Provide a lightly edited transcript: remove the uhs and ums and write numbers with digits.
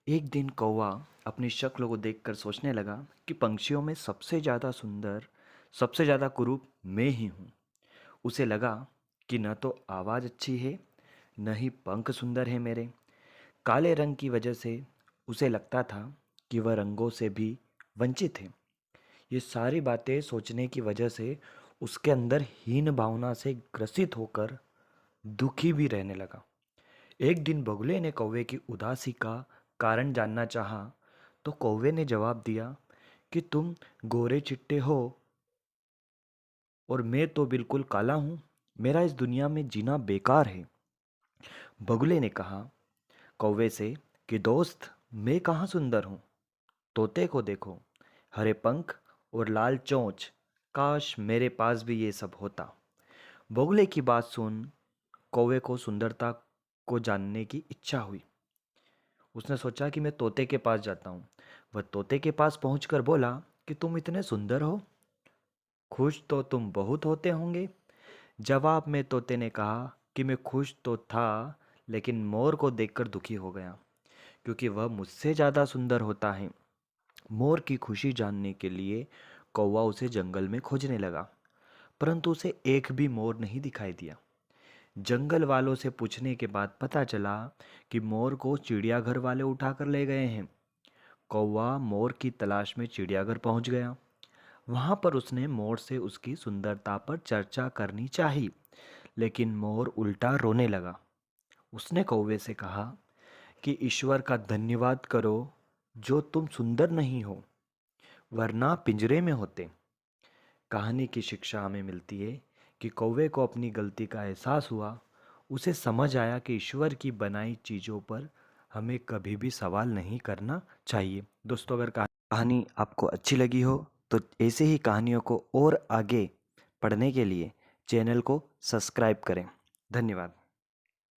एक दिन कौवा अपनी शक्ल को देखकर सोचने लगा कि पंछियों में सबसे ज़्यादा सुंदर, सबसे ज़्यादा कुरूप मैं ही हूँ। उसे लगा कि न तो आवाज़ अच्छी है, न ही पंख सुंदर है मेरे। काले रंग की वजह से उसे लगता था कि वह रंगों से भी वंचित है। ये सारी बातें सोचने की वजह से उसके अंदर हीन भावना से ग्रसित होकर दुखी भी रहने लगा। एक दिन बगुले ने कौवे की उदासी का कारण जानना चाहा, तो कौवे ने जवाब दिया कि तुम गोरे चिट्टे हो और मैं तो बिल्कुल काला हूँ। मेरा इस दुनिया में जीना बेकार है। बगुले ने कहा कौवे से कि दोस्त, मैं कहाँ सुंदर हूँ। तोते को देखो, हरे पंख और लाल चोंच। काश मेरे पास भी ये सब होता। बगुले की बात सुन कौवे को सुंदरता को जानने की इच्छा हुई। उसने सोचा कि मैं तोते के पास जाता हूँ। वह तोते के पास पहुंचकर बोला कि तुम इतने सुंदर हो, खुश तो तुम बहुत होते होंगे। जवाब में तोते ने कहा कि मैं खुश तो था, लेकिन मोर को देखकर दुखी हो गया, क्योंकि वह मुझसे ज़्यादा सुंदर होता है। मोर की खुशी जानने के लिए कौवा उसे जंगल में खोजने लगा, परंतु उसे एक भी मोर नहीं दिखाई दिया। जंगल वालों से पूछने के बाद पता चला कि मोर को चिड़ियाघर वाले उठाकर ले गए हैं। कौवा मोर की तलाश में चिड़ियाघर पहुंच गया। वहां पर उसने मोर से उसकी सुंदरता पर चर्चा करनी चाही, लेकिन मोर उल्टा रोने लगा। उसने कौवे से कहा कि ईश्वर का धन्यवाद करो जो तुम सुंदर नहीं हो, वरना पिंजरे में होते। कहानी की शिक्षा हमें मिलती है कि कौवे को अपनी गलती का एहसास हुआ। उसे समझ आया कि ईश्वर की बनाई चीज़ों पर हमें कभी भी सवाल नहीं करना चाहिए। दोस्तों, अगर कहानी आपको अच्छी लगी हो तो ऐसे ही कहानियों को और आगे पढ़ने के लिए चैनल को सब्सक्राइब करें। धन्यवाद।